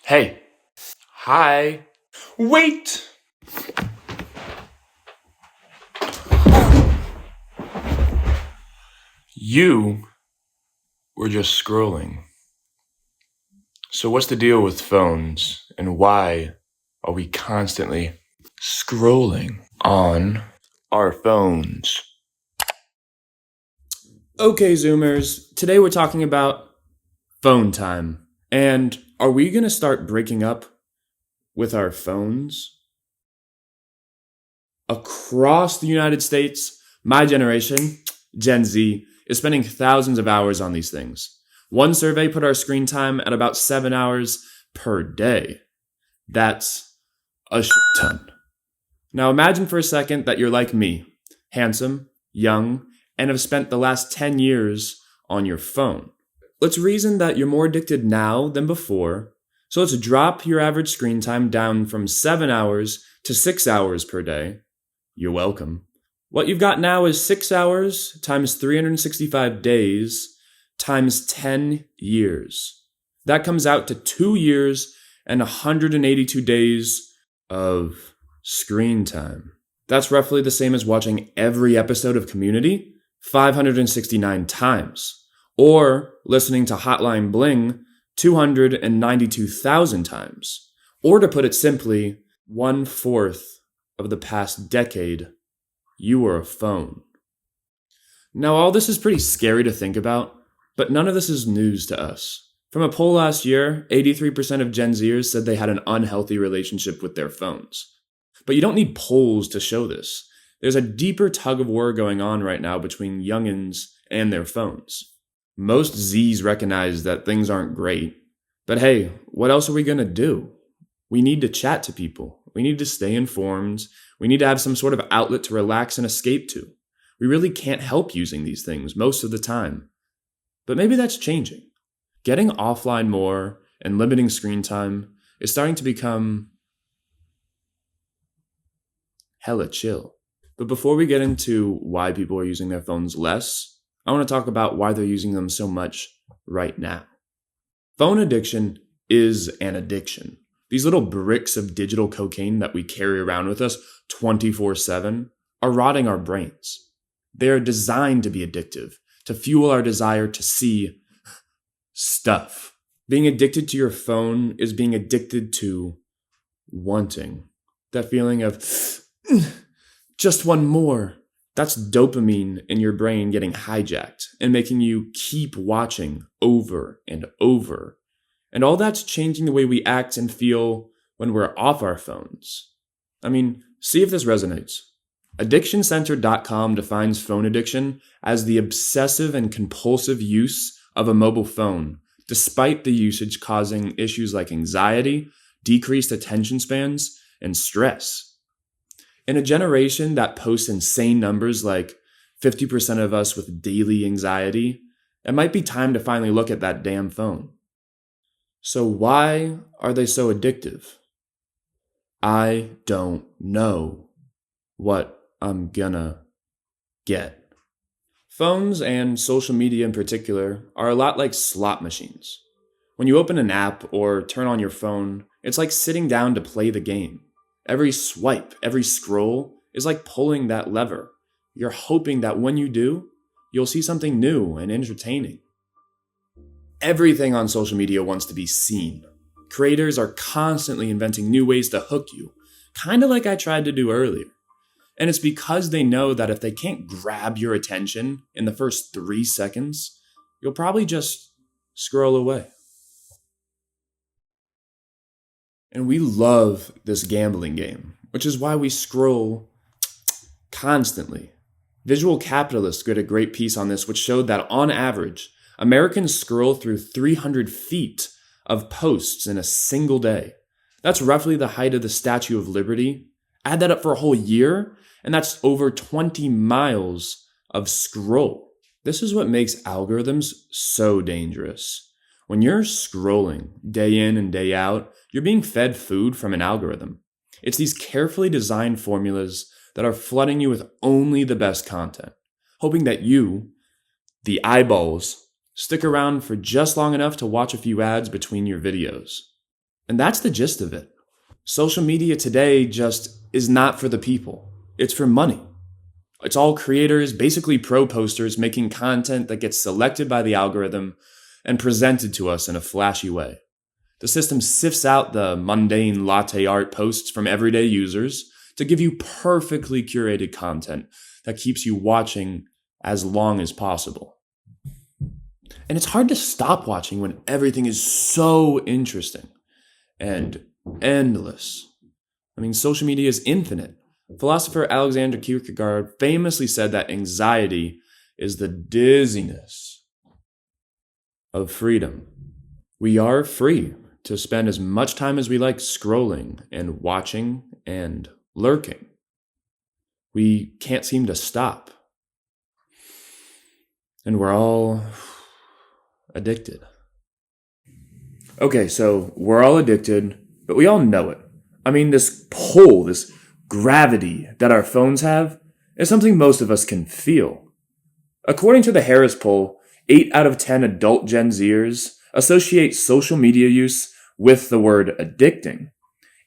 Hey. Hi. Wait! You were just scrolling. So what's the deal with phones and why are we constantly scrolling on our phones? Okay, Zoomers, today we're talking about phone time. And are we going to start breaking up with our phones? Across the United States, my generation, Gen Z, is spending thousands of hours on these things. One survey put our screen time at about 7 hours per day. That's a shit ton. Now imagine for a second that you're like me, handsome, young, and have spent the last 10 years on your phone. Let's reason that you're more addicted now than before, so let's drop your average screen time down from 7 hours to 6 hours per day. You're welcome. What you've got now is 6 hours times 365 days times 10 years. That comes out to 2 years and 182 days of screen time. That's roughly the same as watching every episode of Community 569 times, or listening to Hotline Bling 292,000 times, or to put it simply, 1/4 of the past decade, you were a phone. Now, all this is pretty scary to think about, but none of this is news to us. From a poll last year, 83% of Gen Zers said they had an unhealthy relationship with their phones. But you don't need polls to show this. There's a deeper tug of war going on right now between youngins and their phones. Most Zs recognize that things aren't great, but hey, what else are we gonna do? We need to chat to people. We need to stay informed. We need to have some sort of outlet to relax and escape to. We really can't help using these things most of the time. But maybe that's changing. Getting offline more and limiting screen time is starting to become hella chill. But before we get into why people are using their phones less, I want to talk about why they're using them so much right now. Phone addiction is an addiction. These little bricks of digital cocaine that we carry around with us 24/7 are rotting our brains. They are designed to be addictive, to fuel our desire to see stuff. Being addicted to your phone is being addicted to wanting. That feeling of just one more. That's dopamine in your brain getting hijacked and making you keep watching over and over. And all that's changing the way we act and feel when we're off our phones. I mean, see if this resonates. AddictionCenter.com defines phone addiction as the obsessive and compulsive use of a mobile phone, despite the usage causing issues like anxiety, decreased attention spans, and stress. In a generation that posts insane numbers like 50% of us with daily anxiety, it might be time to finally look at that damn phone. So why are they so addictive? I don't know what I'm gonna get. Phones and social media in particular are a lot like slot machines. When you open an app or turn on your phone, it's like sitting down to play the game. Every swipe, every scroll is like pulling that lever. You're hoping that when you do, you'll see something new and entertaining. Everything on social media wants to be seen. Creators are constantly inventing new ways to hook you, kind of like I tried to do earlier. And it's because they know that if they can't grab your attention in the first 3 seconds, you'll probably just scroll away. And we love this gambling game, which is why we scroll constantly. Visual Capitalists did a great piece on this, which showed that on average, Americans scroll through 300 feet of posts in a single day. That's roughly the height of the Statue of Liberty. Add that up for a whole year, and that's over 20 miles of scroll. This is what makes algorithms so dangerous. When you're scrolling day in and day out, you're being fed food from an algorithm. It's these carefully designed formulas that are flooding you with only the best content, hoping that you, the eyeballs, stick around for just long enough to watch a few ads between your videos. And that's the gist of it. Social media today just is not for the people. It's for money. It's all creators, basically pro posters, making content that gets selected by the algorithm and presented to us in a flashy way. The system sifts out the mundane latte art posts from everyday users to give you perfectly curated content that keeps you watching as long as possible. And it's hard to stop watching when everything is so interesting and endless. I mean, social media is infinite. Philosopher Alexander Kierkegaard famously said that anxiety is the dizziness of freedom. We are free to spend as much time as we like scrolling and watching and lurking. We can't seem to stop. And we're all addicted. Okay, so we're all addicted, but we all know it. I mean, this pull, this gravity that our phones have is something most of us can feel. According to the Harris poll, 8 out of 10 adult Gen Zers associate social media use with the word addicting.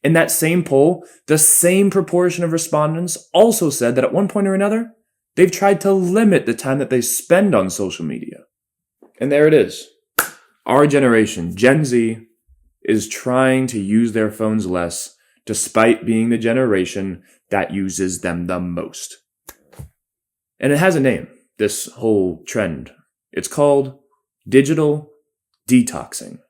In that same poll, the same proportion of respondents also said that at one point or another, they've tried to limit the time that they spend on social media. And there it is. Our generation, Gen Z, is trying to use their phones less despite being the generation that uses them the most. And it has a name, this whole trend. It's called digital detoxing.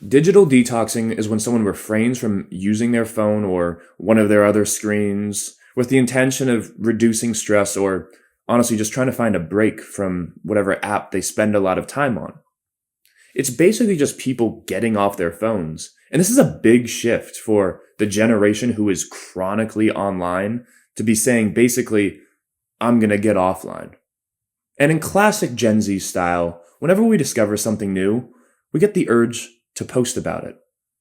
Digital detoxing is when someone refrains from using their phone or one of their other screens with the intention of reducing stress or honestly just trying to find a break from whatever app they spend a lot of time on. It's basically just people getting off their phones. And this is a big shift for the generation who is chronically online to be saying basically, I'm going to get offline. And in classic Gen Z style, whenever we discover something new, we get the urge to post about it.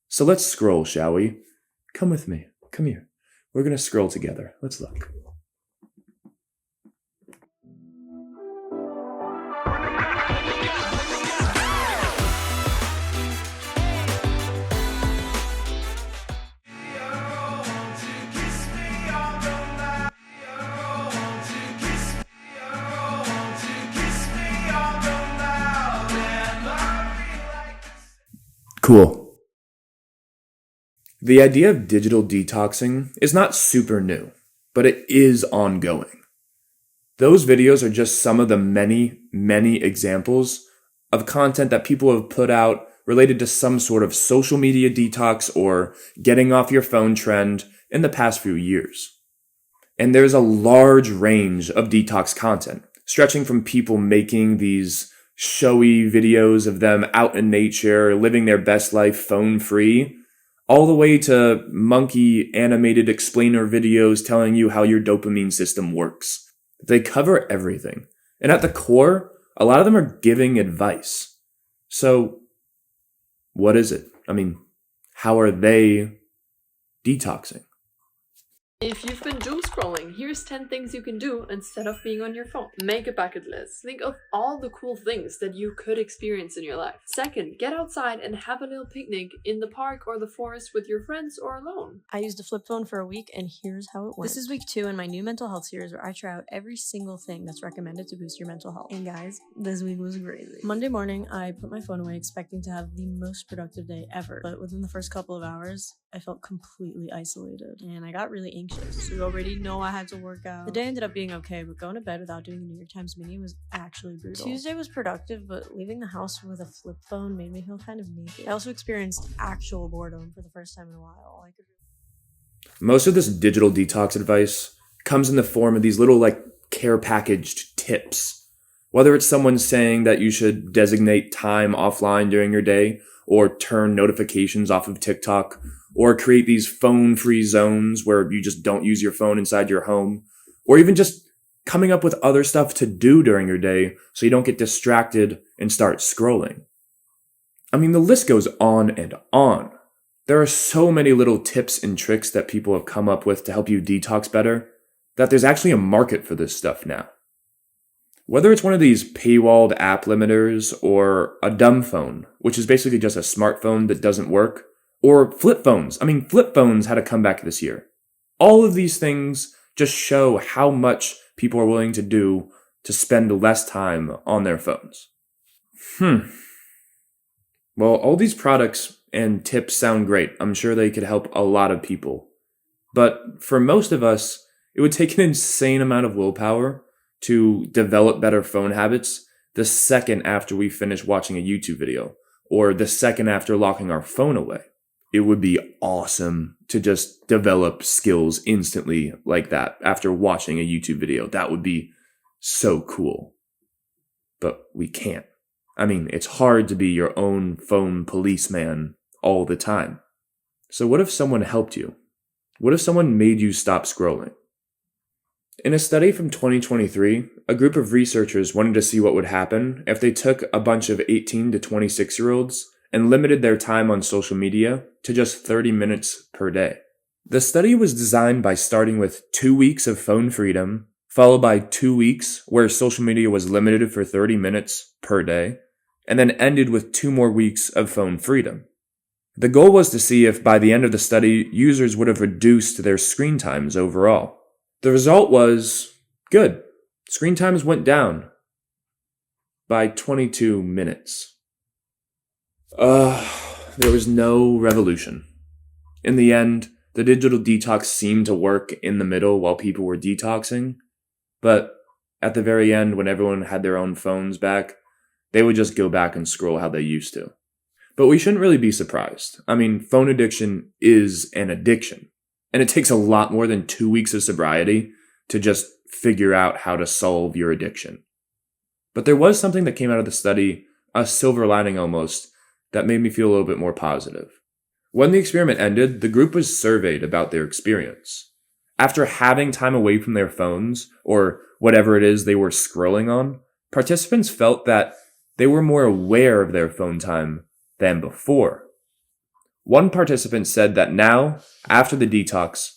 So let's scroll, shall we? Come with me. Come here. We're going to scroll together. Let's look. Cool. The idea of digital detoxing is not super new, but it is ongoing. Those videos are just some of the many, many examples of content that people have put out related to some sort of social media detox or getting off your phone trend in the past few years. And there's a large range of detox content, stretching from people making these showy videos of them out in nature, living their best life phone-free, all the way to monkey animated explainer videos telling you how your dopamine system works. They cover everything. And at the core, a lot of them are giving advice. So, what is it? I mean, how are they detoxing? If you've been doom scrolling, here's 10 things you can do instead of being on your phone. Make a bucket list. Think of all the cool things that you could experience in your life. Second, get outside and have a little picnic in the park or the forest with your friends or alone. I used a flip phone for a week and here's how it went. This is week 2 in my new mental health series where I try out every single thing that's recommended to boost your mental health. And guys, this week was crazy. Monday morning, I put my phone away expecting to have the most productive day ever. But within the first couple of hours, I felt completely isolated and I got really anxious. So you already know I had to work out. The day ended up being okay, but going to bed without doing the New York Times Mini was actually brutal. Tuesday was productive, but leaving the house with a flip phone made me feel kind of naked. I also experienced actual boredom for the first time in a while. Most of this digital detox advice comes in the form of these little care packaged tips. Whether it's someone saying that you should designate time offline during your day or turn notifications off of TikTok, or create these phone-free zones where you just don't use your phone inside your home, or even just coming up with other stuff to do during your day so you don't get distracted and start scrolling. I mean, the list goes on and on. There are so many little tips and tricks that people have come up with to help you detox better that there's actually a market for this stuff now. Whether it's one of these paywalled app limiters or a dumb phone, which is basically just a smartphone that doesn't work, Or flip phones. Flip phones had a comeback this year. All of these things just show how much people are willing to do to spend less time on their phones. Well, all these products and tips sound great. I'm sure they could help a lot of people. But for most of us, it would take an insane amount of willpower to develop better phone habits the second after we finish watching a YouTube video, or the second after locking our phone away. It would be awesome to just develop skills instantly like that after watching a YouTube video. That would be so cool. But we can't. It's hard to be your own phone policeman all the time. So what if someone helped you? What if someone made you stop scrolling? In a study from 2023, a group of researchers wanted to see what would happen if they took a bunch of 18 to 26-year-olds and limited their time on social media to just 30 minutes per day. The study was designed by starting with 2 weeks of phone freedom, followed by 2 weeks where social media was limited for 30 minutes per day, and then ended with 2 more weeks of phone freedom. The goal was to see if by the end of the study, users would have reduced their screen times overall. The result was good. Screen times went down by 22 minutes. There was no revolution. In the end, the digital detox seemed to work in the middle while people were detoxing, but at the very end, when everyone had their own phones back, they would just go back and scroll how they used to. But we shouldn't really be surprised. Phone addiction is an addiction, and it takes a lot more than 2 weeks of sobriety to just figure out how to solve your addiction. But there was something that came out of the study, a silver lining almost, that made me feel a little bit more positive. When the experiment ended, the group was surveyed about their experience. After having time away from their phones, or whatever it is they were scrolling on, participants felt that they were more aware of their phone time than before. One participant said that now, after the detox,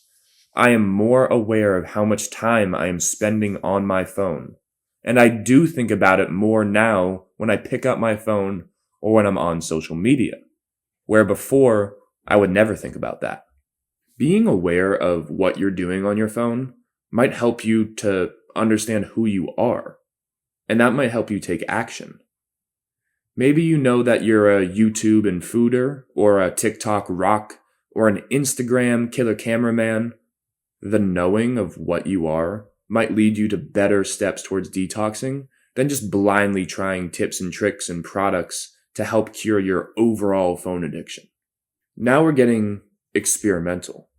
I am more aware of how much time I am spending on my phone. And I do think about it more now when I pick up my phone or when I'm on social media, where before I would never think about that. Being aware of what you're doing on your phone might help you to understand who you are, and that might help you take action. Maybe you know that you're a YouTube infooder, or a TikTok rock, or an Instagram killer cameraman. The knowing of what you are might lead you to better steps towards detoxing than just blindly trying tips and tricks and products to help cure your overall phone addiction. Now we're getting experimental.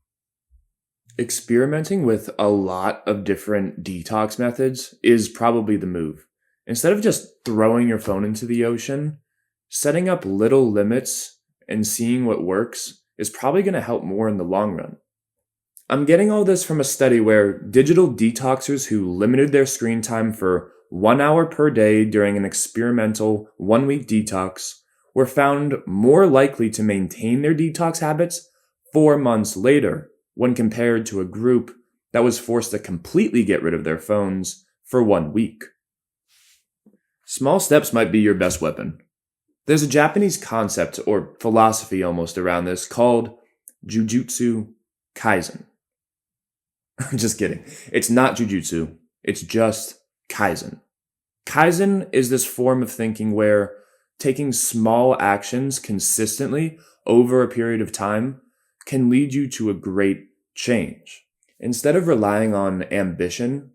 Experimenting with a lot of different detox methods is probably the move. Instead of just throwing your phone into the ocean, setting up little limits and seeing what works is probably going to help more in the long run. I'm getting all this from a study where digital detoxers who limited their screen time for 1 hour per day during an experimental 1-week detox were found more likely to maintain their detox habits 4 months later when compared to a group that was forced to completely get rid of their phones for 1 week. Small steps might be your best weapon. There's a Japanese concept or philosophy almost around this called Jujutsu Kaisen. I'm just kidding. It's not jujutsu. It's just Kaizen. Kaizen is this form of thinking where taking small actions consistently over a period of time can lead you to a great change. Instead of relying on ambition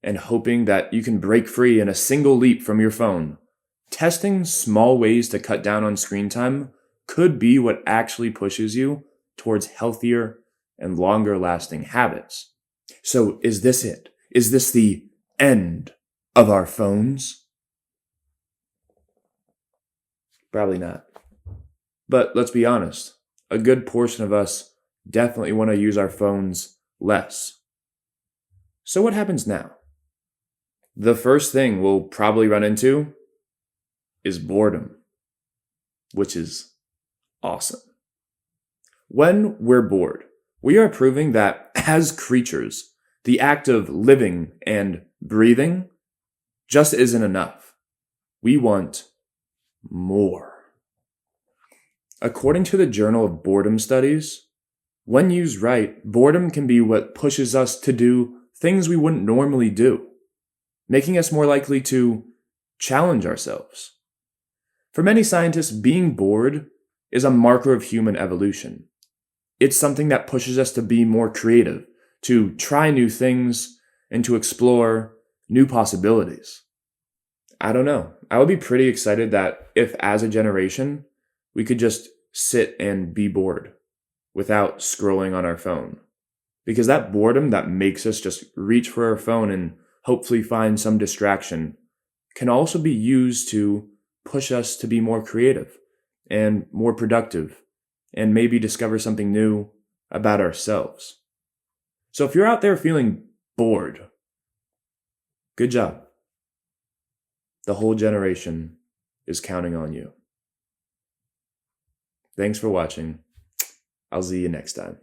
and hoping that you can break free in a single leap from your phone, testing small ways to cut down on screen time could be what actually pushes you towards healthier and longer lasting habits. So is this it? Is this the end of our phones? Probably not. But let's be honest, a good portion of us definitely want to use our phones less. So what happens now? The first thing we'll probably run into is boredom, which is awesome. When we're bored, we are proving that as creatures, the act of living and breathing just isn't enough. We want more. According to the Journal of Boredom Studies, when used right, boredom can be what pushes us to do things we wouldn't normally do, making us more likely to challenge ourselves. For many scientists, being bored is a marker of human evolution. It's something that pushes us to be more creative, to try new things, and to explore new possibilities. I don't know. I would be pretty excited that if, as a generation, we could just sit and be bored without scrolling on our phone. Because that boredom that makes us just reach for our phone and hopefully find some distraction can also be used to push us to be more creative and more productive and maybe discover something new about ourselves. So if you're out there feeling bored, good job. The whole generation is counting on you. Thanks for watching. I'll see you next time.